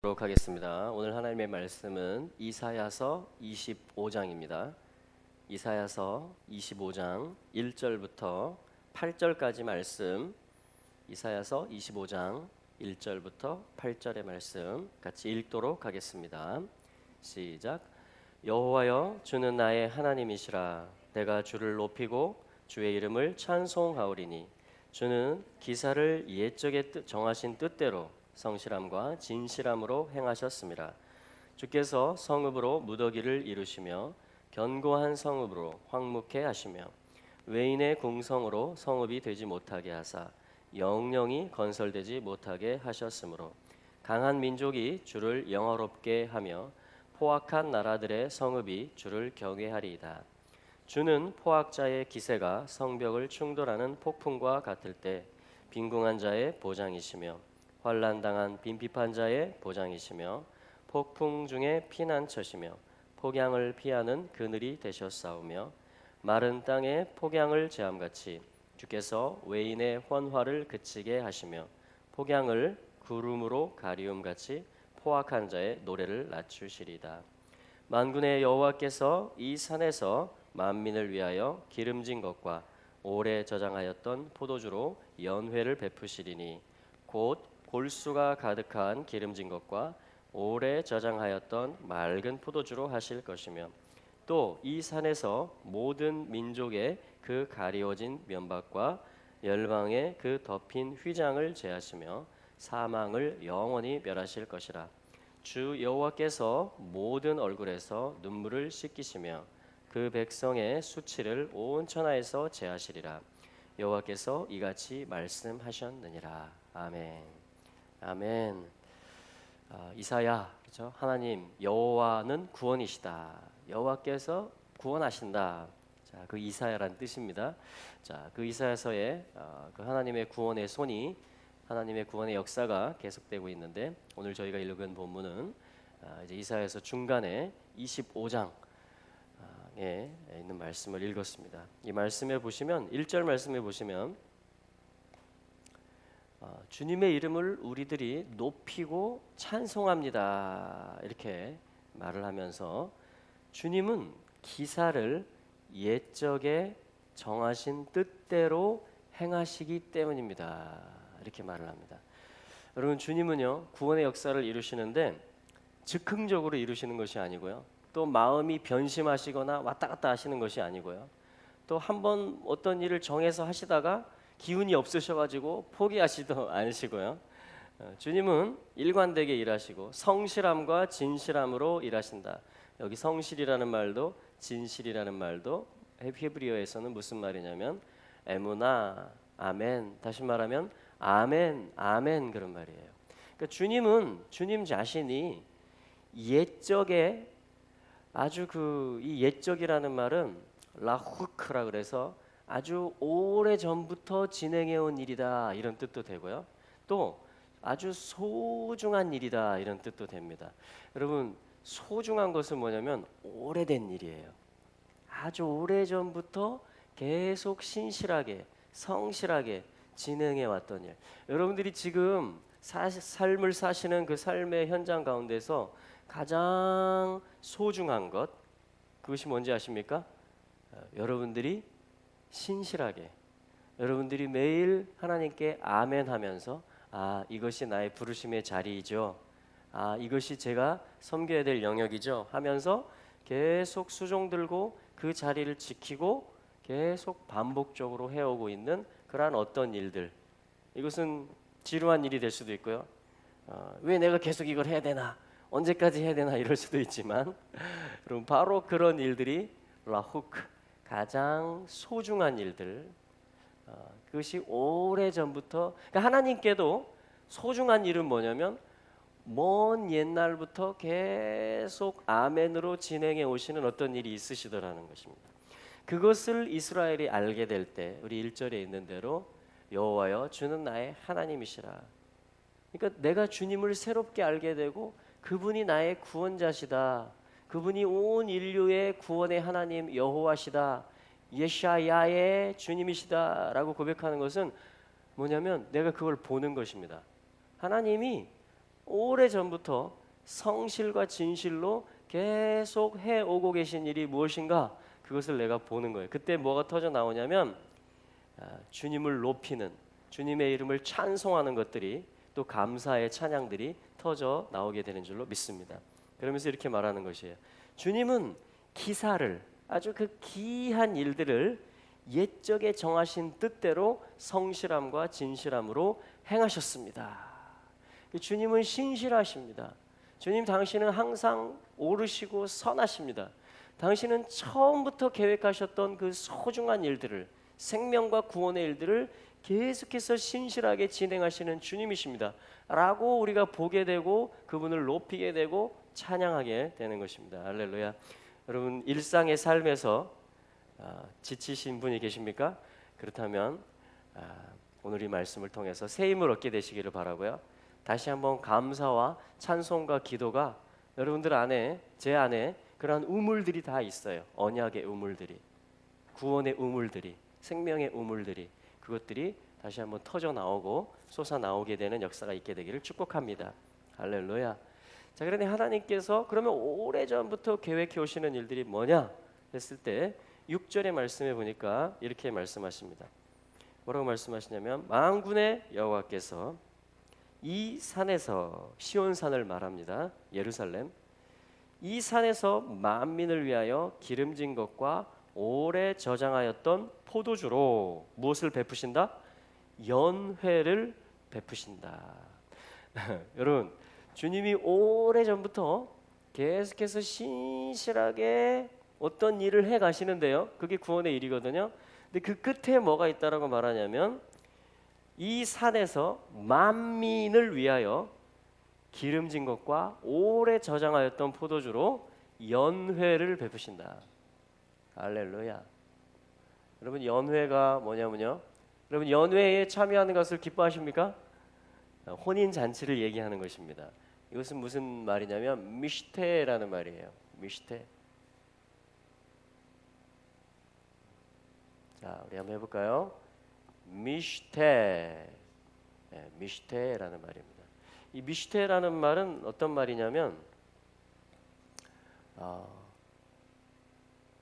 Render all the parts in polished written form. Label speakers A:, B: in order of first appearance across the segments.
A: 보도록 하겠습니다. 오늘 하나님의 말씀은 이사야서 25장입니다. 이사야서 25장 1절부터 8절까지 말씀, 이사야서 25장 1절부터 8절의 말씀 같이 읽도록 하겠습니다. 시작. 여호와여, 주는 나의 하나님이시라. 내가 주를 높이고 주의 이름을 찬송하오리니 주는 기사를 옛적에 정하신 뜻대로 성실함과 진실함으로 행하셨습니다. 주께서 성읍으로 무더기를 이루시며 견고한 성읍으로 황묵해 하시며 외인의 궁성으로 성읍이 되지 못하게 하사 영영이 건설되지 못하게 하셨으므로 강한 민족이 주를 영화롭게 하며 포악한 나라들의 성읍이 주를 경외하리이다. 주는 포악자의 기세가 성벽을 충돌하는 폭풍과 같을 때 빈궁한 자의 보장이시며 환난당한 빈핍한 자의 보장이시며 폭풍 중에 피난처시며 폭양을 피하는 그늘이 되셨사오며 마른 땅에 폭양을 제함같이 주께서 외인의 헌화를 그치게 하시며 폭양을 구름으로 가리움같이 포악한 자의 노래를 낮추시리다. 만군의 여호와께서 이 산에서 만민을 위하여 기름진 것과 오래 저장하였던 포도주로 연회를 베푸시리니 곧 골수가 가득한 기름진 것과 오래 저장하였던 맑은 포도주로 하실 것이며 또 이 산에서 모든 민족의 그 가리워진 면박과 열방의 그 덮인 휘장을 제하시며 사망을 영원히 멸하실 것이라. 주 여호와께서 모든 얼굴에서 눈물을 씻기시며 그 백성의 수치를 온 천하에서 제하시리라. 여호와께서 이같이 말씀하셨느니라. 아멘. 아멘. 이사야, 그렇죠? 하나님 여호와는 구원이시다. 여호와께서 구원하신다. 자, 그 이사야란 뜻입니다. 자, 그 이사야서에 그 하나님의 구원의 손이, 하나님의 구원의 역사가 계속되고 있는데 오늘 저희가 읽은 본문은 이제 이사야서 중간에 25장에 있는 말씀을 읽었습니다. 이 말씀에 보시면 1절 말씀에 보시면 주님의 이름을 우리들이 높이고 찬송합니다. 이렇게 말을 하면서 주님은 기사를 옛적에 정하신 뜻대로 행하시기 때문입니다. 이렇게 말을 합니다. 여러분, 주님은요 구원의 역사를 이루시는데 즉흥적으로 이루시는 것이 아니고요, 또 마음이 변심하시거나 왔다 갔다 하시는 것이 아니고요, 또 한번 어떤 일을 정해서 하시다가 기운이 없으셔가지고 포기하시도 않으시고요. 주님은 일관되게 일하시고 성실함과 진실함으로 일하신다. 여기 성실이라는 말도 진실이라는 말도 히브리어에서는 무슨 말이냐면 에무나, 아멘. 다시 말하면 아멘, 아멘 그런 말이에요. 그러니까 주님은 주님 자신이 옛적에 아주 이 옛적이라는 말은 라후크라 그래서 아주 오래 전부터 진행해 온 일이다 이런 뜻도 되고요. 또 아주 소중한 일이다 이런 뜻도 됩니다. 여러분, 소중한 것은 뭐냐면 오래된 일이에요. 아주 오래 전부터 계속 신실하게 성실하게 진행해 왔던 일. 여러분들이 지금 삶을 사시는 그 삶의 현장 가운데서 가장 소중한 것, 그것이 뭔지 아십니까? 여러분들이 신실하게, 여러분들이 매일 하나님께 아멘 하면서 이것이 나의 부르심의 자리이죠, 이것이 제가 섬겨야 될 영역이죠 하면서 계속 수종 들고 그 자리를 지키고 계속 반복적으로 해오고 있는 그러한 어떤 일들, 이것은 지루한 일이 될 수도 있고요, 왜 내가 계속 이걸 해야 되나, 언제까지 해야 되나 이럴 수도 있지만 여러분, 바로 그런 일들이 라후크, 가장 소중한 일들, 그것이 오래전부터, 그러니까 하나님께도 소중한 일은 뭐냐면 먼 옛날부터 계속 아멘으로 진행해 오시는 어떤 일이 있으시더라는 것입니다. 그것을 이스라엘이 알게 될 때 우리 1절에 있는 대로 여호와여, 주는 나의 하나님이시라. 그러니까 내가 주님을 새롭게 알게 되고 그분이 나의 구원자시다, 그분이 온 인류의 구원의 하나님 여호와시다, 예샤야의 주님이시다라고 고백하는 것은 뭐냐면 내가 그걸 보는 것입니다. 하나님이 오래전부터 성실과 진실로 계속 해오고 계신 일이 무엇인가, 그것을 내가 보는 거예요. 그때 뭐가 터져 나오냐면 주님을 높이는, 주님의 이름을 찬송하는 것들이, 또 감사의 찬양들이 터져 나오게 되는 줄로 믿습니다. 그러면서 이렇게 말하는 것이에요. 주님은 기사를, 아주 그 귀한 일들을 옛적에 정하신 뜻대로 성실함과 진실함으로 행하셨습니다. 주님은 신실하십니다. 주님, 당신은 항상 옳으시고 선하십니다. 당신은 처음부터 계획하셨던 그 소중한 일들을, 생명과 구원의 일들을 계속해서 신실하게 진행하시는 주님이십니다 라고 우리가 보게 되고 그분을 높이게 되고 찬양하게 되는 것입니다. 할렐루야. 여러분, 일상의 삶에서 지치신 분이 계십니까? 그렇다면 오늘 이 말씀을 통해서 새 힘을 얻게 되시기를 바라고요. 다시 한번 감사와 찬송과 기도가 여러분들 안에, 제 안에 그러한 우물들이 다 있어요. 언약의 우물들이, 구원의 우물들이, 생명의 우물들이, 그것들이 다시 한번 터져 나오고 솟아 나오게 되는 역사가 있게 되기를 축복합니다. 할렐루야. 자, 그런데 하나님께서 그러면 오래전부터 계획해 오시는 일들이 뭐냐 했을 때 6절의 말씀에 보니까 이렇게 말씀하십니다. 뭐라고 말씀하시냐면, 만군의 여호와께서 이 산에서, 시온산을 말합니다. 예루살렘. 이 산에서 만민을 위하여 기름진 것과 오래 저장하였던 포도주로 무엇을 베푸신다? 연회를 베푸신다. 여러분, 주님이 오래전부터 계속해서 신실하게 어떤 일을 해 가시는데요, 그게 구원의 일이거든요. 근데 그 끝에 뭐가 있다라고 말하냐면, 이 산에서 만민을 위하여 기름진 것과 오래 저장하였던 포도주로 연회를 베푸신다. 할렐루야. 여러분, 연회가 뭐냐면요, 여러분, 연회에 참여하는 것을 기뻐하십니까? 혼인 잔치를 얘기하는 것입니다. 이것은 무슨 말이냐면 미시테라는 말이에요. 미시테. 자, 우리 한번 해볼까요? 미시테. 네, 미시테라는 말입니다. 이 미시테라는 말은 어떤 말이냐면,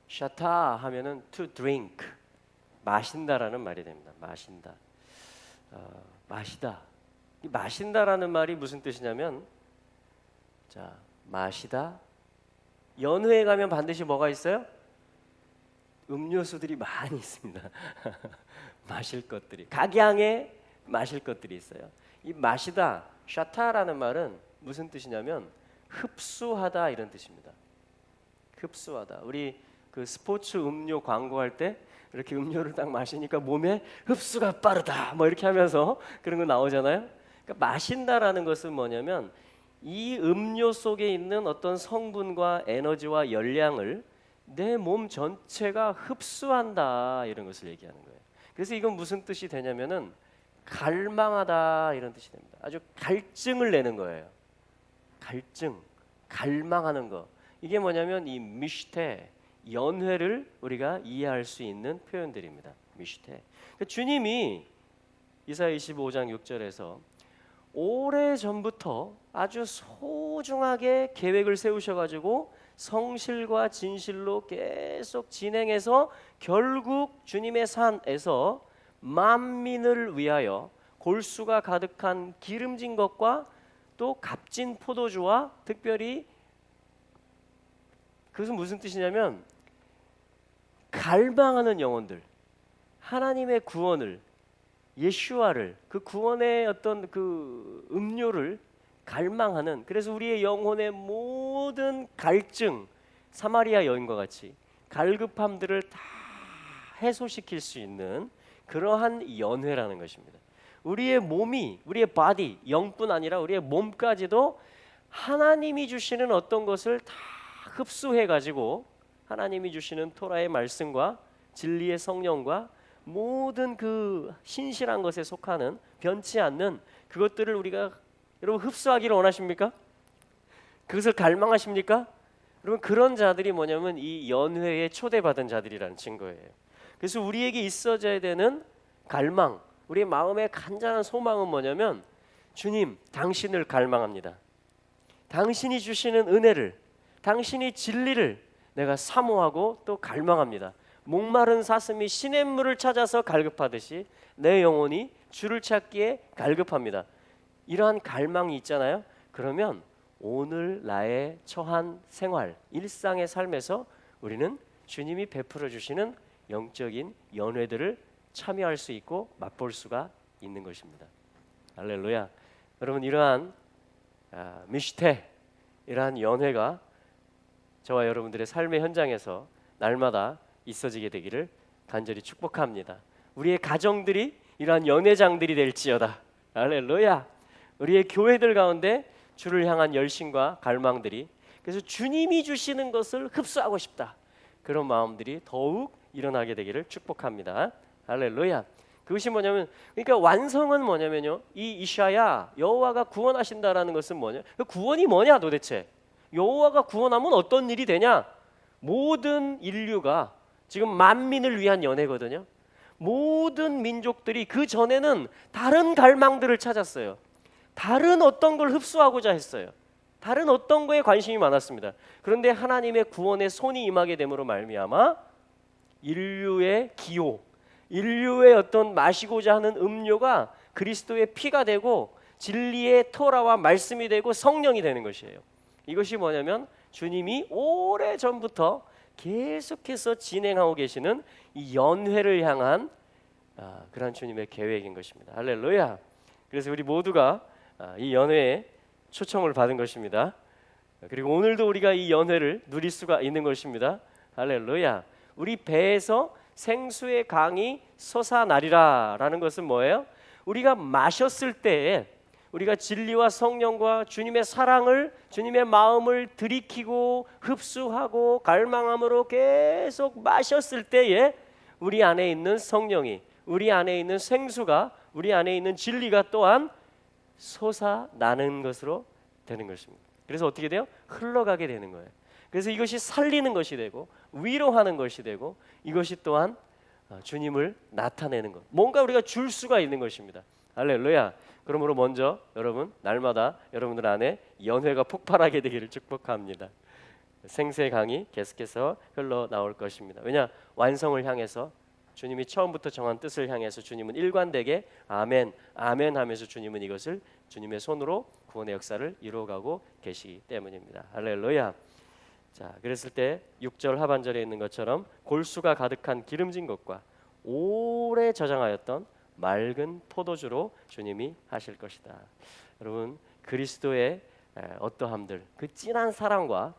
A: 샤타 하면은 to drink, 마신다라는 말이 됩니다. 마신다, 마시다. 이 마신다라는 말이 무슨 뜻이냐면, 자, 마시다. 연회에 가면 반드시 뭐가 있어요? 음료수들이 많이 있습니다. 마실 것들이, 각양의 마실 것들이 있어요. 이 마시다, 샤타라는 말은 무슨 뜻이냐면 흡수하다, 이런 뜻입니다. 흡수하다. 우리 그 스포츠 음료 광고할 때 이렇게 음료를 딱 마시니까 몸에 흡수가 빠르다, 뭐 이렇게 하면서 그런 거 나오잖아요. 그러니까 마신다라는 것은 뭐냐면 이 음료 속에 있는 어떤 성분과 에너지와 열량을 내 몸 전체가 흡수한다, 이런 것을 얘기하는 거예요. 그래서 이건 무슨 뜻이 되냐면은 갈망하다, 이런 뜻이 됩니다. 아주 갈증을 내는 거예요. 갈증, 갈망하는 거. 이게 뭐냐면 이 미시테, 연회를 우리가 이해할 수 있는 표현들입니다. 미시테. 그러니까 주님이 이사야 25장 6절에서 오래전부터 아주 소중하게 계획을 세우셔가지고 성실과 진실로 계속 진행해서 결국 주님의 산에서 만민을 위하여 골수가 가득한 기름진 것과 또 값진 포도주와, 특별히 그것은 무슨 뜻이냐면 갈망하는 영혼들, 하나님의 구원을, 예슈아를, 그 구원의 어떤 그 음료를 갈망하는, 그래서 우리의 영혼의 모든 갈증, 사마리아 여인과 같이 갈급함들을 다 해소시킬 수 있는 그러한 연회라는 것입니다. 우리의 몸이, 우리의 바디, 영뿐 아니라 우리의 몸까지도 하나님이 주시는 어떤 것을 다 흡수해 가지고 하나님이 주시는 토라의 말씀과 진리의 성령과 모든 그 신실한 것에 속하는 변치 않는 그것들을 우리가, 여러분, 흡수하기를 원하십니까? 그것을 갈망하십니까? 여러분, 그런 자들이 뭐냐면 이 연회에 초대받은 자들이라는 증거예요. 그래서 우리에게 있어져야 되는 갈망, 우리의 마음의 간절한 소망은 뭐냐면 주님, 당신을 갈망합니다. 당신이 주시는 은혜를, 당신이 진리를 내가 사모하고 또 갈망합니다. 목마른 사슴이 시냇물을 찾아서 갈급하듯이 내 영혼이 주를 찾기에 갈급합니다. 이러한 갈망이 있잖아요. 그러면 오늘 나의 처한 생활, 일상의 삶에서 우리는 주님이 베풀어 주시는 영적인 연회들을 참여할 수 있고 맛볼 수가 있는 것입니다. 할렐루야. 여러분, 이러한 미시테, 이러한 연회가 저와 여러분들의 삶의 현장에서 날마다 있어지게 되기를 간절히 축복합니다. 우리의 가정들이 이러한 연회장들이 될지어다. 할렐루야. 우리의 교회들 가운데 주를 향한 열심과 갈망들이, 그래서 주님이 주시는 것을 흡수하고 싶다, 그런 마음들이 더욱 일어나게 되기를 축복합니다. 할렐루야. 그것이 뭐냐면, 그러니까 완성은 뭐냐면요, 이 이샤야, 여호와가 구원하신다라는 것은 뭐냐, 그 구원이 뭐냐 도대체. 여호와가 구원하면 어떤 일이 되냐. 모든 인류가 지금 만민을 위한 연회거든요. 모든 민족들이 그 전에는 다른 갈망들을 찾았어요. 다른 어떤 걸 흡수하고자 했어요. 다른 어떤 거에 관심이 많았습니다. 그런데 하나님의 구원의 손이 임하게 됨으로 말미암아 인류의 기호, 인류의 어떤 마시고자 하는 음료가 그리스도의 피가 되고 진리의 토라와 말씀이 되고 성령이 되는 것이에요. 이것이 뭐냐면 주님이 오래전부터 계속해서 진행하고 계시는 이 연회를 향한 그런 주님의 계획인 것입니다. 할렐루야. 그래서 우리 모두가 이 연회에 초청을 받은 것입니다. 그리고 오늘도 우리가 이 연회를 누릴 수가 있는 것입니다. 할렐루야. 우리 배에서 생수의 강이 솟아나리라 라는 것은 뭐예요? 우리가 마셨을 때에 우리가 진리와 성령과 주님의 사랑을, 주님의 마음을 들이키고 흡수하고 갈망함으로 계속 마셨을 때에 우리 안에 있는 성령이, 우리 안에 있는 생수가, 우리 안에 있는 진리가 또한 솟아나는 것으로 되는 것입니다. 그래서 어떻게 돼요? 흘러가게 되는 거예요. 그래서 이것이 살리는 것이 되고 위로하는 것이 되고, 이것이 또한 주님을 나타내는 것, 뭔가 우리가 줄 수가 있는 것입니다. 할렐루야. 그러므로 먼저 여러분, 날마다 여러분들 안에 연회가 폭발하게 되기를 축복합니다. 생수의 강이 계속해서 흘러나올 것입니다. 왜냐? 완성을 향해서, 주님이 처음부터 정한 뜻을 향해서 주님은 일관되게 아멘, 아멘 하면서 주님은 이것을 주님의 손으로 구원의 역사를 이루어가고 계시기 때문입니다. 할렐루야. 자, 그랬을 때 6절 하반절에 있는 것처럼 골수가 가득한 기름진 것과 오래 저장하였던 맑은 포도주로 주님이 하실 것이다. 여러분, 그리스도의 어떠함들, 그 진한 사랑과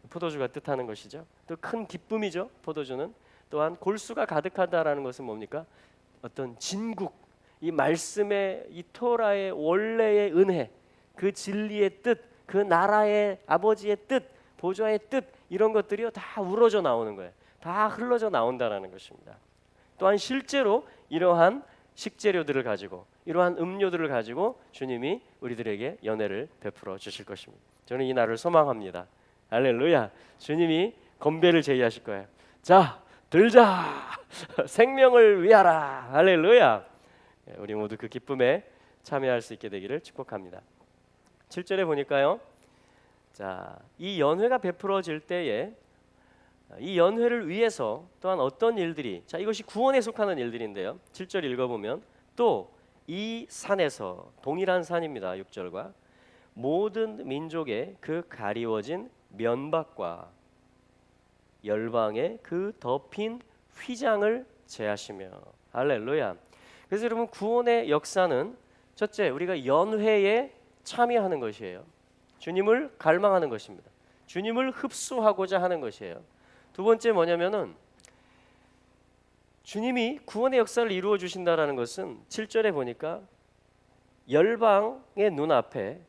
A: 포도주가 뜻하는 것이죠. 또 큰 기쁨이죠. 포도주는 또한 골수가 가득하다라는 것은 뭡니까? 어떤 진국, 이 말씀의, 이 토라의 원래의 은혜, 그 진리의 뜻, 그 나라의 아버지의 뜻, 보좌의 뜻, 이런 것들이 다 우러져 나오는 거예요. 다 흘러져 나온다라는 것입니다. 또한 실제로 이러한 식재료들을 가지고, 이러한 음료들을 가지고 주님이 우리들에게 연회를 베풀어 주실 것입니다. 저는 이 날을 소망합니다. 할렐루야. 주님이 건배를 제의하실 거예요. 자, 들자. 생명을 위하라. 할렐루야. 우리 모두 그 기쁨에 참여할 수 있게 되기를 축복합니다. 7절에 보니까요, 자, 이 연회가 베풀어질 때에 이 연회를 위해서 또한 어떤 일들이, 자, 이것이 구원에 속하는 일들인데요, 7절 읽어보면 또 이 산에서, 동일한 산입니다. 6절과 모든 민족의 그 가리워진 면박과 열방의 그 덮인 휘장을 제하시며. 할렐루야. 그래서 여러분, 구원의 역사는 첫째, 우리가 연회에 참여하는 것이에요. 주님을 갈망하는 것입니다. 주님을 흡수하고자 하는 것이에요. 두 번째 뭐냐면은, 주님이 구원의 역사를 이루어 주신다라는 것은 7절에 보니까 열방의 눈앞에,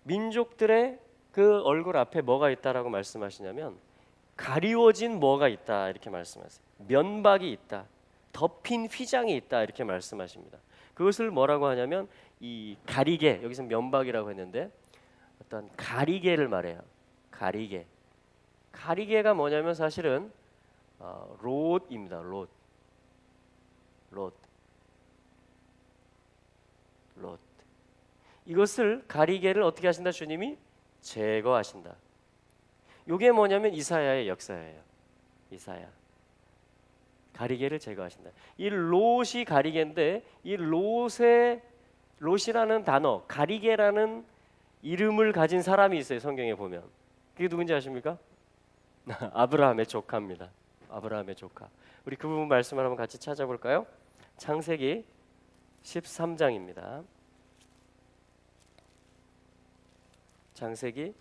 A: 민족들의 그 얼굴 앞에 뭐가 있다라고 말씀하시냐면 가리워진 뭐가 있다 이렇게 말씀하세요. 면박이 있다, 덮인 휘장이 있다 이렇게 말씀하십니다. 그것을 뭐라고 하냐면 이 가리개, 여기서 면박이라고 했는데 어떤 가리개를 말해요. 가리개. 가리개가 뭐냐면 사실은 롯입니다. 롯. 이것을 가리개를 어떻게 하신다? 주님이 제거하신다. 이게 뭐냐면 이사야의 역사예요. 이사야. 가리개를 제거하신다. 이 롯이 가리개인데 이 롯이라는 단어, 가리개라는 이름을 가진 사람이 있어요. 성경에 보면. 그게 누군지 아십니까? 아브라함의 조카입니다. 아브라함의 조카. 우리 그 부분 말씀을 한번 같이 찾아볼까요? 창세기 13장입니다. 창세기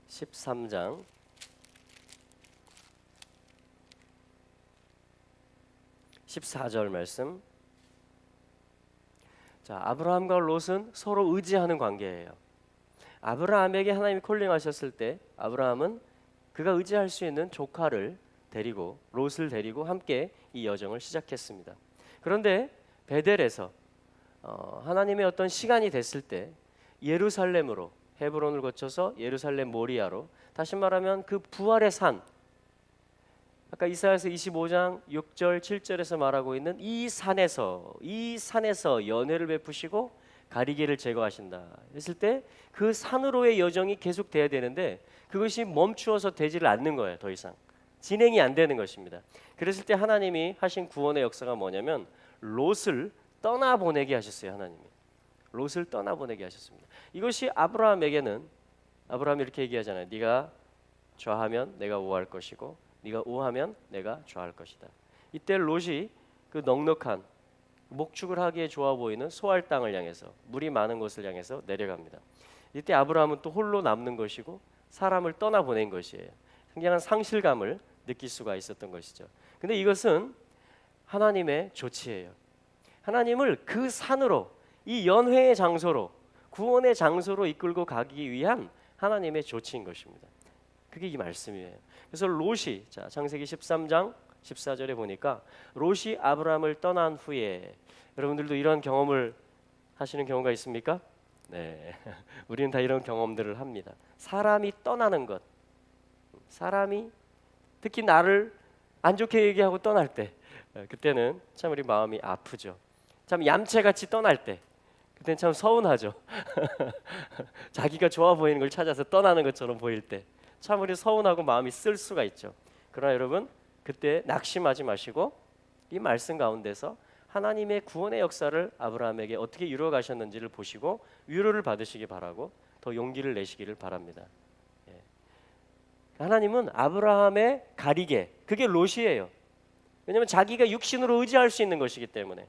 A: 13장 14절 말씀. 자, 아브라함과 롯은 서로 의지하는 관계예요. 아브라함에게 하나님이 콜링하셨을 때 아브라함은 그가 의지할 수 있는 조카를 데리고 롯을 데리고 함께 이 여정을 시작했습니다. 그런데 베델에서 하나님의 어떤 시간이 됐을 때 예루살렘으로 헤브론을 거쳐서 예루살렘 모리아로, 다시 말하면 그 부활의 산, 아까 이사야서 25장 6절 7절에서 말하고 있는 이 산에서 연회를 베푸시고 가리개를 제거하신다 했을 때 그 산으로의 여정이 계속돼야 되는데 그것이 멈추어서 되지를 않는 거예요. 더 이상 진행이 안 되는 것입니다. 그랬을 때 하나님이 하신 구원의 역사가 뭐냐면 롯을 떠나보내게 하셨어요. 하나님이 롯을 떠나보내게 하셨습니다. 이것이 아브라함에게는, 아브라함이 이렇게 얘기하잖아요. 네가 좌하면 내가 우할 것이고 네가 우하면 내가 좌할 것이다. 이때 롯이 그 넉넉한 목축을 하기에 좋아 보이는 소알 땅을 향해서, 물이 많은 곳을 향해서 내려갑니다. 이때 아브라함은 또 홀로 남는 것이고 사람을 떠나보낸 것이에요. 굉장한 상실감을 느낄 수가 있었던 것이죠. 근데 이것은 하나님의 조치예요. 하나님을 그 산으로, 이 연회의 장소로, 구원의 장소로 이끌고 가기 위한 하나님의 조치인 것입니다. 그게 이 말씀이에요. 그래서 롯이, 자, 창세기 13장 14절에 보니까 롯이 아브라함을 떠난 후에, 여러분들도 이런 경험을 하시는 경우가 있습니까? 네, 우리는 다 이런 경험들을 합니다. 사람이 떠나는 것, 사람이 특히 나를 안 좋게 얘기하고 떠날 때, 그때는 참 우리 마음이 아프죠. 참 얌체같이 떠날 때, 그때는 참 서운하죠. 자기가 좋아 보이는 걸 찾아서 떠나는 것처럼 보일 때 참 우리 서운하고 마음이 쓸 수가 있죠. 그러나 여러분, 그때 낙심하지 마시고 이 말씀 가운데서 하나님의 구원의 역사를 아브라함에게 어떻게 이루어 가셨는지를 보시고 위로를 받으시기 바라고 더 용기를 내시기를 바랍니다. 하나님은 아브라함의 가리개, 그게 롯이에요. 왜냐하면 자기가 육신으로 의지할 수 있는 것이기 때문에,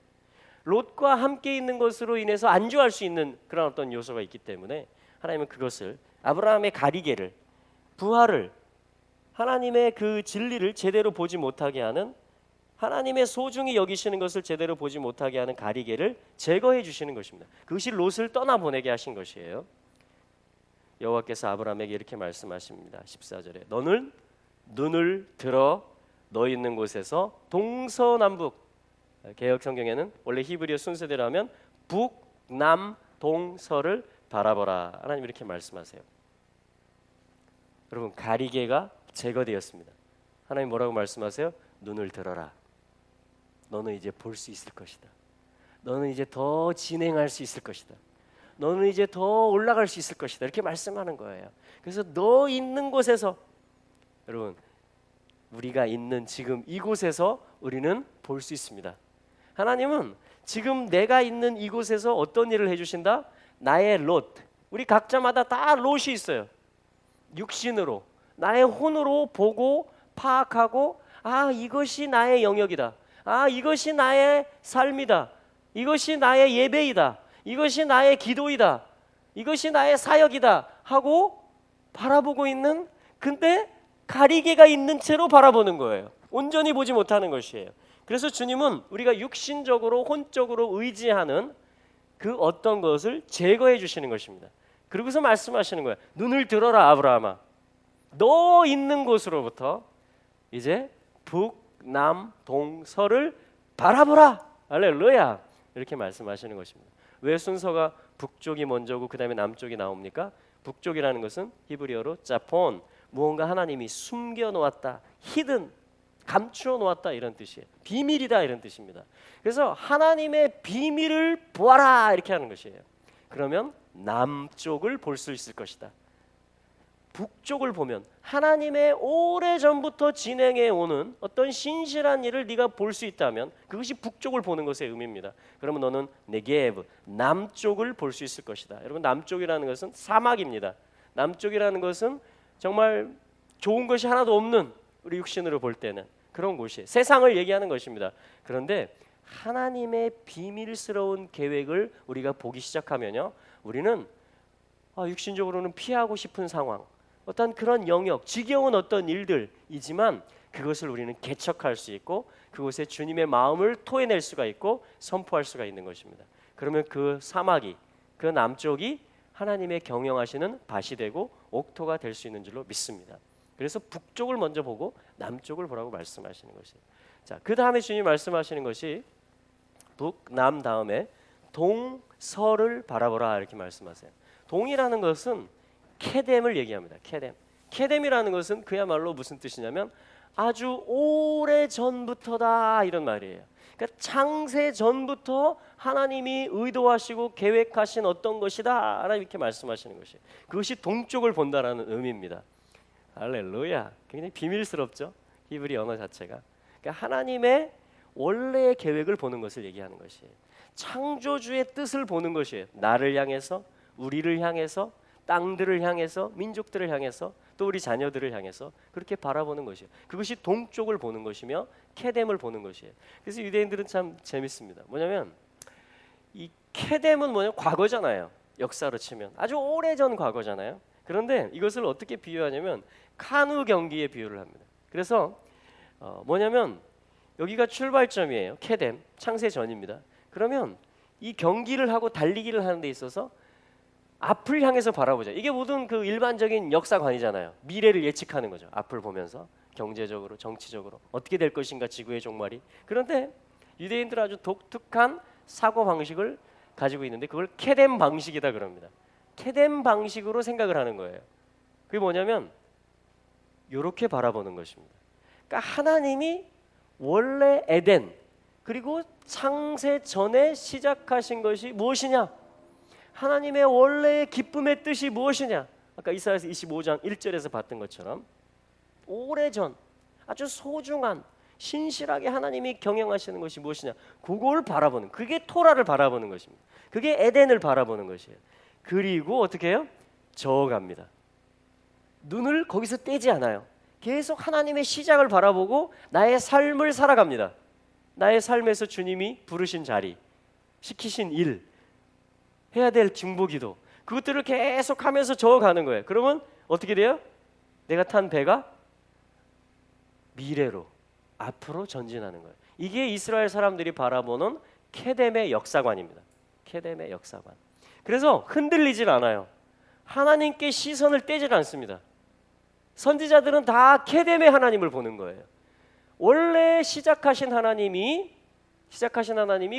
A: 롯과 함께 있는 것으로 인해서 안주할 수 있는 그런 어떤 요소가 있기 때문에 하나님은 그것을, 아브라함의 가리개를, 부활을, 하나님의 그 진리를 제대로 보지 못하게 하는, 하나님의 소중히 여기시는 것을 제대로 보지 못하게 하는 가리개를 제거해 주시는 것입니다. 그것이 롯을 떠나보내게 하신 것이에요. 여호와께서 아브라함에게 이렇게 말씀하십니다. 14절에 너는 눈을 들어 너 있는 곳에서 동서남북, 개역 성경에는 원래 히브리어 순서대로 하면 북남동서를 바라보라. 하나님 이렇게 말씀하세요. 여러분, 가리개가 제거되었습니다. 하나님 뭐라고 말씀하세요? 눈을 들어라. 너는 이제 볼 수 있을 것이다. 너는 이제 더 진행할 수 있을 것이다. 너는 이제 더 올라갈 수 있을 것이다. 이렇게 말씀하는 거예요. 그래서 너 있는 곳에서, 여러분, 우리가 있는 지금 이곳에서 우리는 볼 수 있습니다. 하나님은 지금 내가 있는 이곳에서 어떤 일을 해주신다? 나의 롯, 우리 각자마다 다 롯이 있어요. 육신으로, 나의 혼으로 보고 파악하고, 아, 이것이 나의 영역이다. 아, 이것이 나의 삶이다. 이것이 나의 예배이다. 이것이 나의 기도이다. 이것이 나의 사역이다 하고 바라보고 있는, 근데 가리개가 있는 채로 바라보는 거예요. 온전히 보지 못하는 것이에요. 그래서 주님은 우리가 육신적으로, 혼적으로 의지하는 그 어떤 것을 제거해 주시는 것입니다. 그러고서 말씀하시는 거예요. 눈을 들어라 아브라함아. 너 있는 곳으로부터 이제 북, 남, 동, 서를 바라보라. 할렐루야. 이렇게 말씀하시는 것입니다. 왜 순서가 북쪽이 먼저고 그 다음에 남쪽이 나옵니까? 북쪽이라는 것은 히브리어로 자폰, 무언가 하나님이 숨겨놓았다, 히든, 감추어 놓았다 이런 뜻이에요. 비밀이다 이런 뜻입니다. 그래서 하나님의 비밀을 보아라 이렇게 하는 것이에요. 그러면 남쪽을 볼 수 있을 것이다. 북쪽을 보면 하나님의 오래전부터 진행해 오는 어떤 신실한 일을 네가 볼 수 있다면 그것이 북쪽을 보는 것의 의미입니다. 그러면 너는 네게브, 남쪽을 볼 수 있을 것이다. 여러분, 남쪽이라는 것은 사막입니다. 남쪽이라는 것은 정말 좋은 것이 하나도 없는, 우리 육신으로 볼 때는 그런 곳이 세상을 얘기하는 것입니다. 그런데 하나님의 비밀스러운 계획을 우리가 보기 시작하면요, 우리는 육신적으로는 피하고 싶은 상황, 어떤 그런 영역, 지겨운 어떤 일들이지만 그것을 우리는 개척할 수 있고 그곳에 주님의 마음을 토해낼 수가 있고 선포할 수가 있는 것입니다. 그러면 그 사막이, 그 남쪽이 하나님의 경영하시는 밭이 되고 옥토가 될 수 있는 줄로 믿습니다. 그래서 북쪽을 먼저 보고 남쪽을 보라고 말씀하시는 것이에요. 자, 그 다음에 주님 말씀하시는 것이 북남 다음에 동서를 바라보라 이렇게 말씀하세요. 동이라는 것은 케뎀을 얘기합니다. 케뎀이라는 것은 그야말로 무슨 뜻이냐면 아주 오래 전부터다 이런 말이에요. 그러니까 창세 전부터 하나님이 의도하시고 계획하신 어떤 것이다 이렇게 말씀하시는 것이에요. 그것이 동쪽을 본다라는 의미입니다. 할렐루야. 굉장히 비밀스럽죠, 히브리 언어 자체가. 그러니까 하나님의 원래의 계획을 보는 것을 얘기하는 것이에요. 창조주의 뜻을 보는 것이에요. 나를 향해서, 우리를 향해서, 땅들을 향해서, 민족들을 향해서, 또 우리 자녀들을 향해서 그렇게 바라보는 것이에요. 그것이 동쪽을 보는 것이며 케뎀을 보는 것이에요. 그래서 유대인들은 참 재밌습니다. 뭐냐면 이 케뎀은 과거잖아요. 역사로 치면 아주 오래전 과거잖아요. 그런데 이것을 어떻게 비유하냐면 카누 경기에 비유를 합니다. 그래서 뭐냐면 여기가 출발점이에요. 케뎀, 창세 전입니다. 그러면 이 경기를 하고 달리기를 하는 데 있어서 앞을 향해서 바라보자. 이게 모든 그 일반적인 역사관이잖아요. 미래를 예측하는 거죠. 앞을 보면서 경제적으로, 정치적으로 어떻게 될 것인가, 지구의 종말이. 그런데 유대인들은 아주 독특한 사고 방식을 가지고 있는데 그걸 케뎀 방식이다 그럽니다. 케뎀 방식으로 생각을 하는 거예요. 그게 뭐냐면 이렇게 바라보는 것입니다. 그러니까 하나님이 원래 에덴 그리고 창세 전에 시작하신 것이 무엇이냐? 하나님의 원래의 기쁨의 뜻이 무엇이냐? 아까 이사야서 25장 1절에서 봤던 것처럼 오래전 아주 소중한 신실하게 하나님이 경영하시는 것이 무엇이냐? 그걸 바라보는, 그게 토라를 바라보는 것입니다. 그게 에덴을 바라보는 것이에요. 그리고 어떻게 해요? 저어갑니다. 눈을 거기서 떼지 않아요. 계속 하나님의 시작을 바라보고 나의 삶을 살아갑니다. 나의 삶에서 주님이 부르신 자리, 시키신 일, 해야 될 중보기도, 그것들을 계속하면서 저어가는 거예요. 그러면 어떻게 돼요? 내가 탄 배가 미래로, 앞으로 전진하는 거예요. 이게 이스라엘 사람들이 바라보는 케뎀의 역사관입니다. 케뎀의 역사관. 그래서 흔들리질 않아요. 하나님께 시선을 떼질 않습니다. 선지자들은 다 케뎀의 하나님을 보는 거예요. 원래 시작하신 하나님이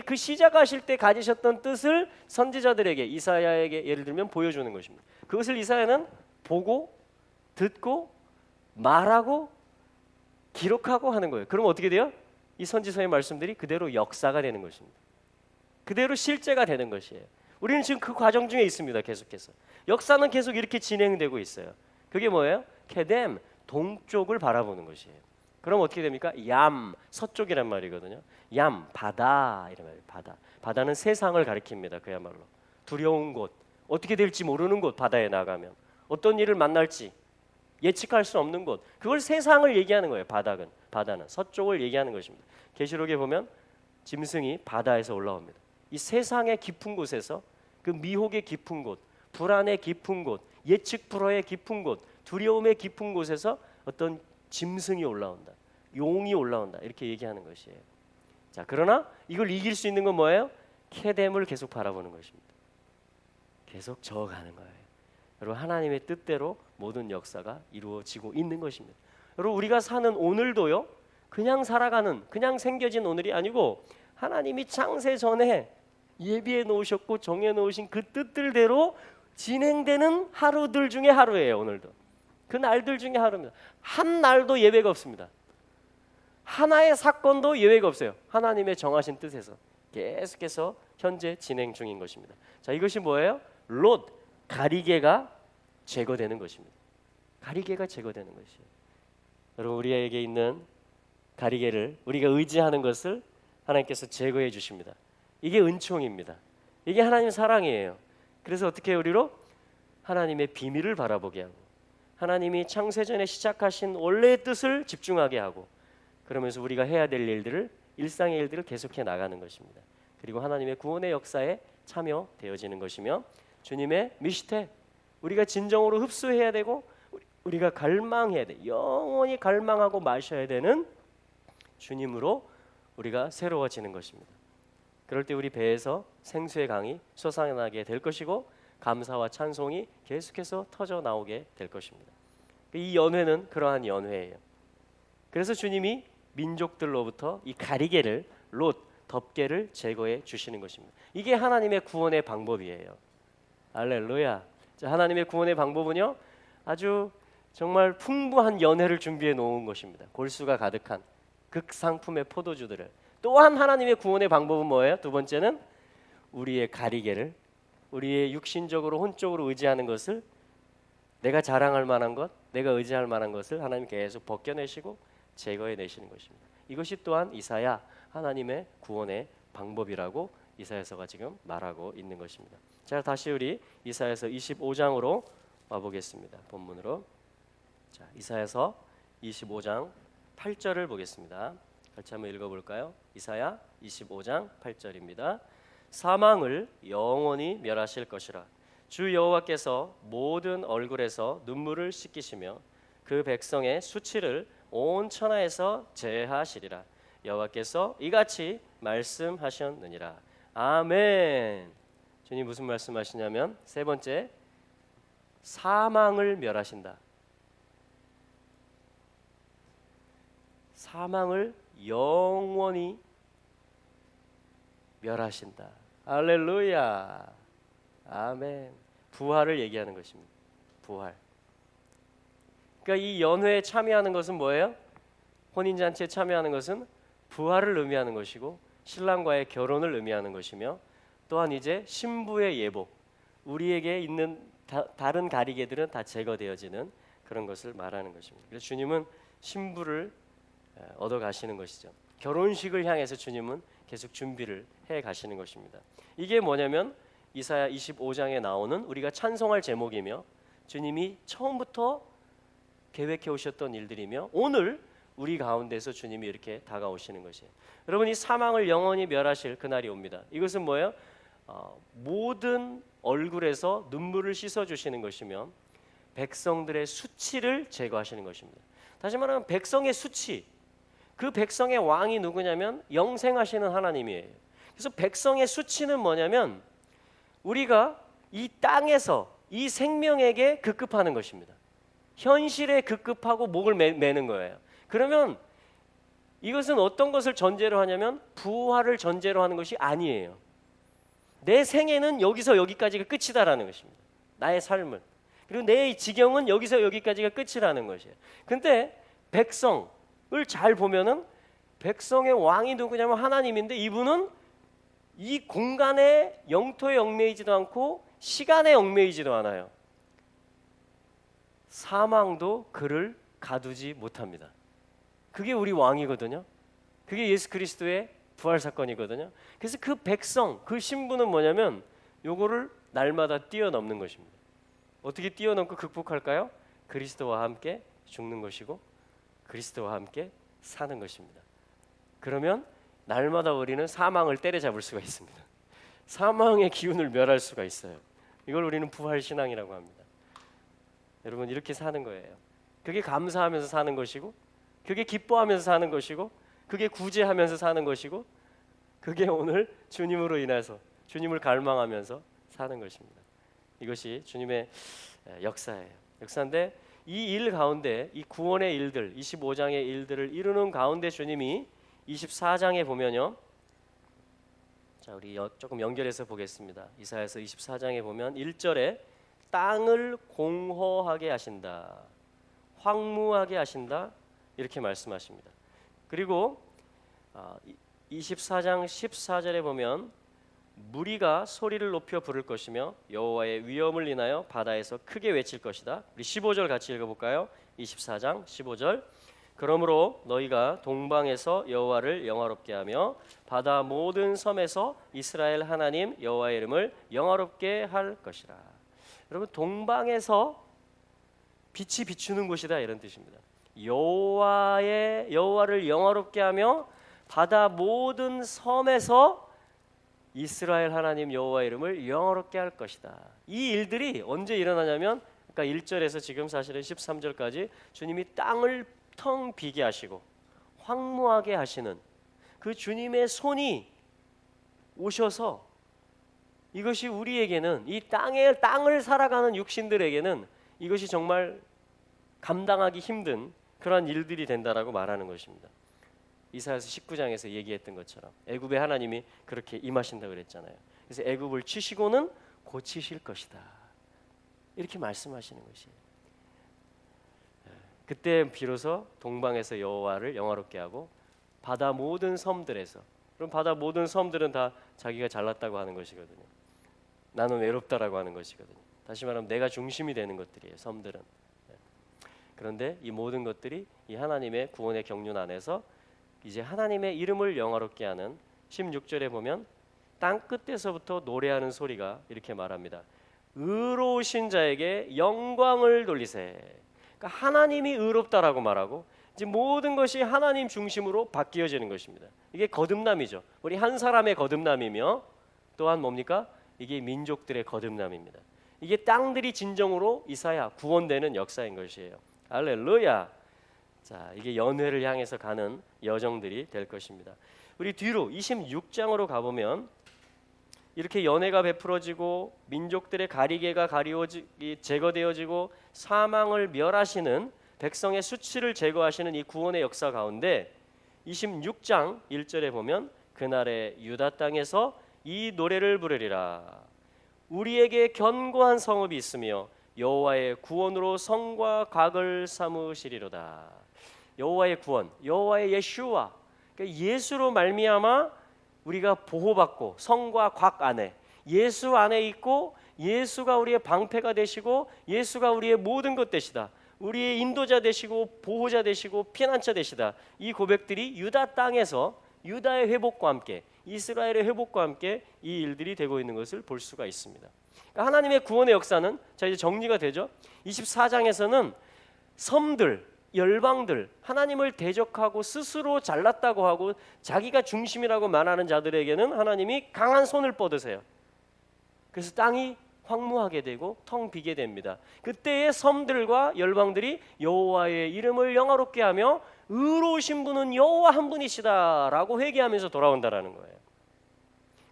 A: 그 시작하실 때 가지셨던 뜻을 선지자들에게, 이사야에게 예를 들면 보여주는 것입니다. 그것을 이사야는 보고, 듣고, 말하고, 기록하고 하는 거예요. 그럼 어떻게 돼요? 이 선지서의 말씀들이 그대로 역사가 되는 것입니다. 그대로 실제가 되는 것이에요. 우리는 지금 그 과정 중에 있습니다. 계속해서 역사는 계속 이렇게 진행되고 있어요. 그게 뭐예요? 케뎀, 동쪽을 바라보는 것이에요. 그럼 어떻게 됩니까? 얌, 서쪽이란 말이거든요. 얌, 바다 이런 말이에요. 바다는 세상을 가리킵니다. 그야말로 두려운 곳, 어떻게 될지 모르는 곳, 바다에 나가면 어떤 일을 만날지 예측할 수 없는 곳, 그걸 세상을 얘기하는 거예요. 바다는 서쪽을 얘기하는 것입니다. 계시록에 보면 짐승이 바다에서 올라옵니다. 이 세상의 깊은 곳에서, 그 미혹의 깊은 곳, 불안의 깊은 곳, 예측 불허의 깊은 곳, 두려움의 깊은 곳에서 어떤 짐승이 올라온다, 용이 올라온다, 이렇게 얘기하는 것이에요. 자, 그러나 이걸 이길 수 있는 건 뭐예요? 케뎀을 계속 바라보는 것입니다. 계속 저어가는 거예요. 여러분, 하나님의 뜻대로 모든 역사가 이루어지고 있는 것입니다. 여러분, 우리가 사는 오늘도요, 그냥 살아가는, 그냥 생겨진 오늘이 아니고 하나님이 창세 전에 예비해 놓으셨고 정해 놓으신 그 뜻들대로 진행되는 하루들 중에 하루예요. 오늘도 그 날들 중에 하루입니다. 한 날도 예외가 없습니다. 하나의 사건도 예외가 없어요. 하나님의 정하신 뜻에서 계속해서 현재 진행 중인 것입니다. 자, 이것이 뭐예요? 롯, 가리개가 제거되는 것입니다. 가리개가 제거되는 것이에요. 여러분, 우리에게 있는 가리개를, 우리가 의지하는 것을 하나님께서 제거해 주십니다. 이게 은총입니다. 이게 하나님 사랑이에요. 그래서 어떻게 우리로 하나님의 비밀을 바라보게 하고, 하나님이 창세전에 시작하신 원래의 뜻을 집중하게 하고, 그러면서 우리가 해야 될 일들을, 일상의 일들을 계속해 나가는 것입니다. 그리고 하나님의 구원의 역사에 참여되어지는 것이며, 주님의 미시테, 우리가 진정으로 흡수해야 되고 우리가 갈망해야 돼, 영원히 갈망하고 마셔야 되는 주님으로 우리가 새로워지는 것입니다. 그럴 때 우리 배에서 생수의 강이 솟아나게 될 것이고, 감사와 찬송이 계속해서 터져 나오게 될 것입니다. 이 연회는 그러한 연회예요. 그래서 주님이 민족들로부터 이 가리개를, 롯, 덮개를 제거해 주시는 것입니다. 이게 하나님의 구원의 방법이에요. 할렐루야. 자, 하나님의 구원의 방법은요, 아주 정말 풍부한 연회를 준비해 놓은 것입니다. 골수가 가득한 극상품의 포도주들을. 또한 하나님의 구원의 방법은 뭐예요? 두 번째는 우리의 가리개를, 우리의 육신적으로 혼적으로 의지하는 것을, 내가 자랑할 만한 것, 내가 의지할 만한 것을 하나님 계속 벗겨내시고 제거해 내시는 것입니다. 이것이 또한 이사야, 하나님의 구원의 방법이라고 이사야서가 지금 말하고 있는 것입니다. 자, 다시 우리 이사야서 25장으로 와보겠습니다. 본문으로. 자, 이사야서 25장 8절을 보겠습니다. 같이 한번 읽어볼까요? 이사야 25장 8절입니다. 사망을 영원히 멸하실 것이라. 주 여호와께서 모든 얼굴에서 눈물을 씻기시며 그 백성의 수치를 온 천하에서 제하시리라. 여호와께서 이같이 말씀하셨느니라. 아멘. 주님 무슨 말씀하시냐면, 세 번째, 사망을 멸하신다. 사망을 영원히 멸하신다. 할렐루야. 아멘. 부활을 얘기하는 것입니다. 부활. 그러니까 이 연회에 참여하는 것은 뭐예요? 혼인잔치에 참여하는 것은 부활을 의미하는 것이고, 신랑과의 결혼을 의미하는 것이며, 또한 이제 신부의 예복, 우리에게 있는 다른 가리개들은 다 제거되어지는 그런 것을 말하는 것입니다. 그래서 주님은 신부를 얻어 가시는 것이죠. 결혼식을 향해서 주님은 계속 준비를 해 가시는 것입니다. 이게 뭐냐면 이사야 25장에 나오는 우리가 찬송할 제목이며, 주님이 처음부터 계획해 오셨던 일들이며, 오늘 우리 가운데서 주님이 이렇게 다가오시는 것이에요. 여러분, 이 사망을 영원히 멸하실 그날이 옵니다. 이것은 뭐예요? 모든 얼굴에서 눈물을 씻어주시는 것이며, 백성들의 수치를 제거하시는 것입니다. 다시 말하면 백성의 수치, 그 백성의 왕이 누구냐면 영생하시는 하나님이에요. 그래서 백성의 수치는 뭐냐면 우리가 이 땅에서 이 생명에게 급급하는 것입니다. 현실에 급급하고 목을 매는 거예요. 그러면 이것은 어떤 것을 전제로 하냐면 부활을 전제로 하는 것이 아니에요. 내 생애는 여기서 여기까지가 끝이다라는 것입니다. 나의 삶은. 그리고 내 지경은 여기서 여기까지가 끝이라는 것이에요. 근데 백성을 잘 보면은 백성의 왕이 누구냐면 하나님인데, 이분은 이 공간의 영토에 얽매이지도 않고 시간에 얽매이지도 않아요. 사망도 그를 가두지 못합니다. 그게 우리 왕이거든요. 그게 예수 그리스도의 부활 사건이거든요. 그래서 그 백성, 그 신부는 뭐냐면 요거를 날마다 뛰어넘는 것입니다. 어떻게 뛰어넘고 극복할까요? 그리스도와 함께 죽는 것이고 그리스도와 함께 사는 것입니다. 그러면 날마다 우리는 사망을 때려잡을 수가 있습니다. 사망의 기운을 멸할 수가 있어요. 이걸 우리는 부활 신앙이라고 합니다. 여러분, 이렇게 사는 거예요. 그게 감사하면서 사는 것이고, 그게 기뻐하면서 사는 것이고, 그게 구제하면서 사는 것이고, 그게 오늘 주님으로 인해서 주님을 갈망하면서 사는 것입니다. 이것이 주님의 역사예요. 역사인데 이 일 가운데, 이 구원의 일들, 25장의 일들을 이루는 가운데 주님이 24장에 보면요. 자, 우리 조금 연결해서 보겠습니다. 이사야서 24장에 보면 1절에 땅을 공허하게 하신다, 황무하게 하신다, 이렇게 말씀하십니다. 그리고 24장 14절에 보면 무리가 소리를 높여 부를 것이며 여호와의 위엄을 인하여 바다에서 크게 외칠 것이다. 우리 15절 같이 읽어볼까요? 24장 15절. 그러므로 너희가 동방에서 여호와를 영화롭게 하며 바다 모든 섬에서 이스라엘 하나님 여호와의 이름을 영화롭게 할 것이라. 여러분, 동방에서 빛이 비추는 곳이다, 이런 뜻입니다. 여호와를 영화롭게 하며 바다 모든 섬에서 이스라엘 하나님 여호와의 이름을 영화롭게 할 것이다. 이 일들이 언제 일어나냐면, 그러니까 1절에서 지금 사실은 13절까지 주님이 땅을 텅 비게 하시고 황무하게 하시는 그 주님의 손이 오셔서, 이것이 우리에게는, 이 땅을 살아가는 육신들에게는 이것이 정말 감당하기 힘든 그러한 일들이 된다라고 말하는 것입니다. 이사야서 19장에서 얘기했던 것처럼 애굽의 하나님이 그렇게 임하신다고 그랬잖아요. 그래서 애굽을 치시고는 고치실 것이다, 이렇게 말씀하시는 것이에요. 그때 비로소 동방에서 여호와를 영화롭게 하고 바다 모든 섬들에서, 그럼 바다 모든 섬들은 다 자기가 잘났다고 하는 것이거든요. 나는 외롭다라고 하는 것이거든요. 다시 말하면 내가 중심이 되는 것들이에요, 섬들은. 그런데 이 모든 것들이 이 하나님의 구원의 경륜 안에서 이제 하나님의 이름을 영화롭게 하는, 16절에 보면 땅 끝에서부터 노래하는 소리가 이렇게 말합니다. 의로우신 자에게 영광을 돌리세. 그러니까 하나님이 의롭다라고 말하고 이제 모든 것이 하나님 중심으로 바뀌어지는 것입니다. 이게 거듭남이죠. 우리 한 사람의 거듭남이며, 또한 뭡니까? 이게 민족들의 거듭남입니다. 이게 땅들이 진정으로 이사야 구원되는 역사인 것이에요. 할렐루야. 자, 이게 연회를 향해서 가는 여정들이 될 것입니다. 우리 뒤로 26장으로 가보면 이렇게 연회가 베풀어지고 민족들의 가리개가 제거되어지고 사망을 멸하시는, 백성의 수치를 제거하시는 이 구원의 역사 가운데 26장 1절에 보면 그날의 유다 땅에서 이 노래를 부르리라. 우리에게 견고한 성읍이 있으며 여호와의 구원으로 성과 곽을 삼으시리로다. 여호와의 구원, 여호와의 예슈와, 그러니까 예수로 말미암아 우리가 보호받고 성과 곽 안에, 예수 안에 있고 예수가 우리의 방패가 되시고 예수가 우리의 모든 것 되시다, 우리의 인도자 되시고 보호자 되시고 피난처 되시다. 이 고백들이 유다 땅에서 유다의 회복과 함께, 이스라엘의 회복과 함께 이 일들이 되고 있는 것을 볼 수가 있습니다. 그러니까 하나님의 구원의 역사는, 자 이제 정리가 되죠. 24장에서는 섬들, 열방들, 하나님을 대적하고 스스로 잘났다고 하고 자기가 중심이라고 말하는 자들에게는 하나님이 강한 손을 뻗으세요. 그래서 땅이 황무하게 되고 텅 비게 됩니다. 그때의 섬들과 열방들이 여호와의 이름을 영화롭게 하며 의로우신 분은 여호와 한 분이시다라고 회개하면서 돌아온다라는 거예요.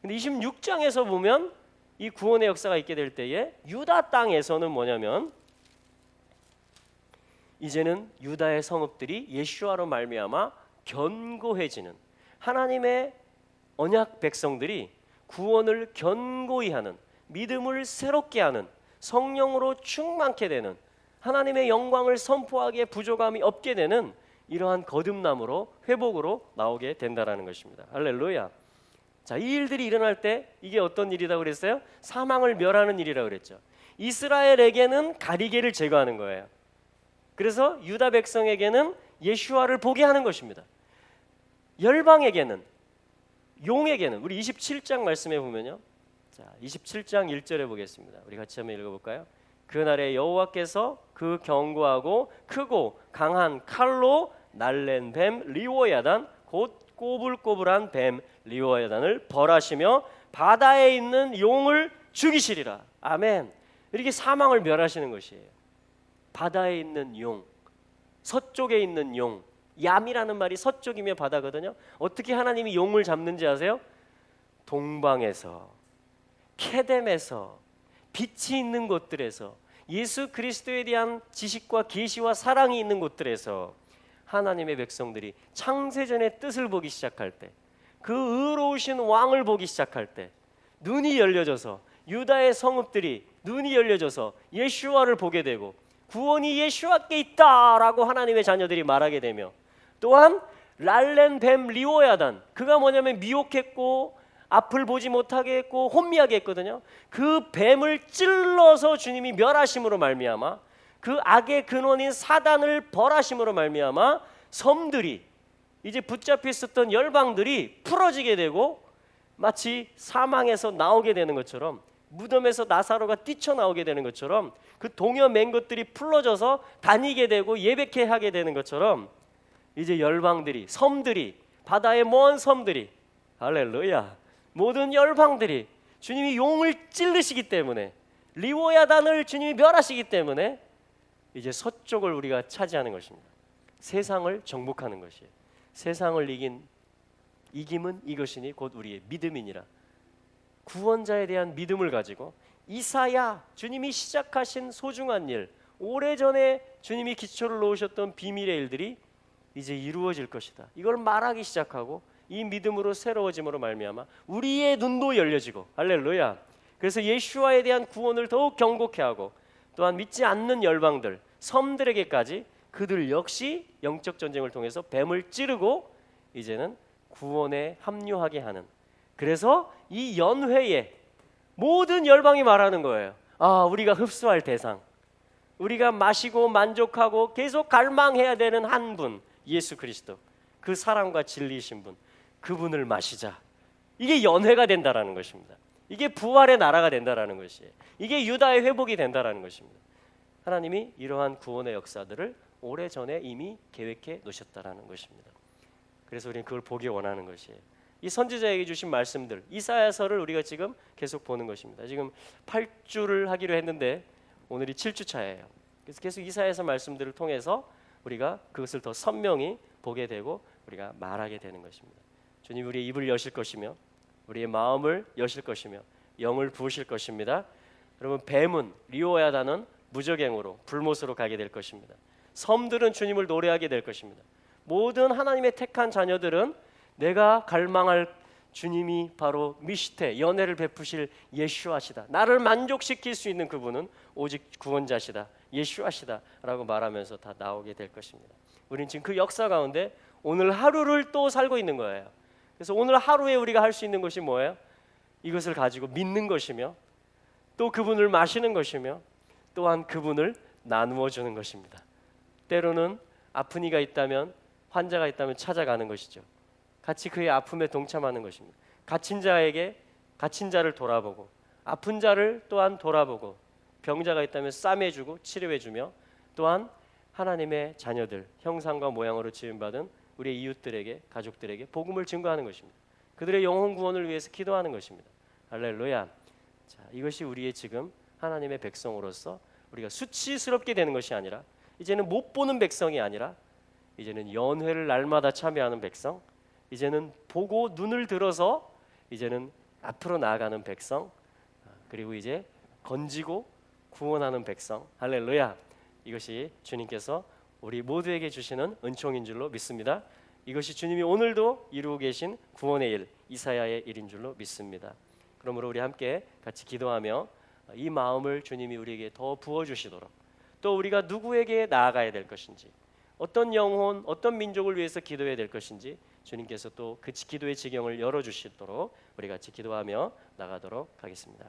A: 근데 26장에서 보면 이 구원의 역사가 있게 될 때에 유다 땅에서는 뭐냐면, 이제는 유다의 성읍들이 예슈아로 말미암아 견고해지는, 하나님의 언약 백성들이 구원을 견고히 하는, 믿음을 새롭게 하는, 성령으로 충만케 되는, 하나님의 영광을 선포하기에 부족함이 없게 되는 이러한 거듭남으로, 회복으로 나오게 된다라는 것입니다. 할렐루야. 자, 이 일들이 일어날 때 이게 어떤 일이라고 그랬어요? 사망을 멸하는 일이라고 그랬죠. 이스라엘에게는 가리개를 제거하는 거예요. 그래서 유다 백성에게는 예슈아를 보게 하는 것입니다. 열방에게는, 용에게는, 우리 27장 말씀해 보면요, 자 27장 1절에 보겠습니다. 우리 같이 한번 읽어볼까요? 그날에 여호와께서 그 견고하고 크고 강한 칼로 날랜 뱀 리오야단, 곧 꼬불꼬불한 뱀 리오야단을 벌하시며 바다에 있는 용을 죽이시리라. 아멘. 이렇게 사망을 멸하시는 것이에요. 바다에 있는 용, 서쪽에 있는 용, 얌이라는 말이 서쪽이며 바다거든요. 어떻게 하나님이 용을 잡는지 아세요? 동방에서, 케뎀에서, 빛이 있는 곳들에서, 예수 그리스도에 대한 지식과 계시와 사랑이 있는 곳들에서 하나님의 백성들이 창세전의 뜻을 보기 시작할 때, 그 의로우신 왕을 보기 시작할 때 눈이 열려져서, 유다의 성읍들이 눈이 열려져서 예슈아를 보게 되고 구원이 예슈아께 있다라고 하나님의 자녀들이 말하게 되며, 또한 랄렌 뱀 리오야단, 그가 뭐냐면 미혹했고 앞을 보지 못하게 했고 혼미하게 했거든요. 그 뱀을 찔러서 주님이 멸하심으로 말미암아, 그 악의 근원인 사단을 벌하심으로 말미암아 섬들이, 이제 붙잡혀 있었던 열방들이 풀어지게 되고 마치 사망에서 나오게 되는 것처럼, 무덤에서 나사로가 뛰쳐나오게 되는 것처럼 그 동여 맨 것들이 풀어져서 다니게 되고 예배케 하게 되는 것처럼, 이제 열방들이, 섬들이, 바다의 먼 섬들이, 할렐루야, 모든 열방들이 주님이 용을 찔르시기 때문에, 리오야단을 주님이 멸하시기 때문에 이제 서쪽을 우리가 차지하는 것입니다. 세상을 정복하는 것이에요. 세상을 이김은 이것이니 곧 우리의 믿음이니라. 구원자에 대한 믿음을 가지고 이사야, 주님이 시작하신 소중한 일, 오래전에 주님이 기초를 놓으셨던 비밀의 일들이 이제 이루어질 것이다, 이걸 말하기 시작하고 이 믿음으로 새로워짐으로 말미암아 우리의 눈도 열려지고, 할렐루야. 그래서 예수와에 대한 구원을 더욱 경고케 하고, 또한 믿지 않는 열방들, 섬들에게까지 그들 역시 영적 전쟁을 통해서 뱀을 찌르고 이제는 구원에 합류하게 하는, 그래서 이 연회에 모든 열방이 말하는 거예요. 아, 우리가 흡수할 대상, 우리가 마시고 만족하고 계속 갈망해야 되는 한 분, 예수 그리스도, 그 사랑과 진리이신 분, 그분을 마시자. 이게 연회가 된다라는 것입니다. 이게 부활의 나라가 된다라는 것이에요. 이게 유다의 회복이 된다라는 것입니다. 하나님이 이러한 구원의 역사들을 오래전에 이미 계획해 놓으셨다라는 것입니다. 그래서 우리는 그걸 보기 원하는 것이에요. 이 선지자에게 주신 말씀들, 이사야서를 우리가 지금 계속 보는 것입니다. 지금 8주를 하기로 했는데 오늘이 7주 차예요. 그래서 계속 이사야서 말씀들을 통해서 우리가 그것을 더 선명히 보게 되고 우리가 말하게 되는 것입니다. 주님 우리의 입을 여실 것이며 우리의 마음을 여실 것이며 영을 부으실 것입니다. 여러분, 뱀은, 리오야다는 무적행으로 불못으로 가게 될 것입니다. 섬들은 주님을 노래하게 될 것입니다. 모든 하나님의 택한 자녀들은 내가 갈망할 주님이 바로 미시테, 연애를 베푸실 예수하시다, 나를 만족시킬 수 있는 그분은 오직 구원자시다, 예수하시다 라고 말하면서 다 나오게 될 것입니다. 우리는 지금 그 역사 가운데 오늘 하루를 또 살고 있는 거예요. 그래서 오늘 하루에 우리가 할 수 있는 것이 뭐예요? 이것을 가지고 믿는 것이며, 또 그분을 마시는 것이며, 또한 그분을 나누어 주는 것입니다. 때로는 아픈 이가 있다면, 환자가 있다면 찾아가는 것이죠. 같이 그의 아픔에 동참하는 것입니다. 갇힌 자에게 갇힌 자를 돌아보고, 아픈 자를 또한 돌아보고, 병자가 있다면 싸매주고 치료해주며, 또한 하나님의 자녀들, 형상과 모양으로 지음받은 우리의 이웃들에게, 가족들에게 복음을 증거하는 것입니다. 그들의 영혼 구원을 위해서 기도하는 것입니다. 할렐루야. 자, 이것이 우리의 지금 하나님의 백성으로서 우리가 수치스럽게 되는 것이 아니라, 이제는 못 보는 백성이 아니라 이제는 연회를 날마다 참여하는 백성, 이제는 보고 눈을 들어서 이제는 앞으로 나아가는 백성, 그리고 이제 건지고 구원하는 백성. 할렐루야. 이것이 주님께서 우리 모두에게 주시는 은총인 줄로 믿습니다. 이것이 주님이 오늘도 이루고 계신 구원의 일, 이사야의 일인 줄로 믿습니다. 그러므로 우리 함께 같이 기도하며 이 마음을 주님이 우리에게 더 부어주시도록, 또 우리가 누구에게 나아가야 될 것인지, 어떤 영혼, 어떤 민족을 위해서 기도해야 될 것인지 주님께서 또 그 기도의 지경을 열어주시도록 우리 같이 기도하며 나가도록 하겠습니다.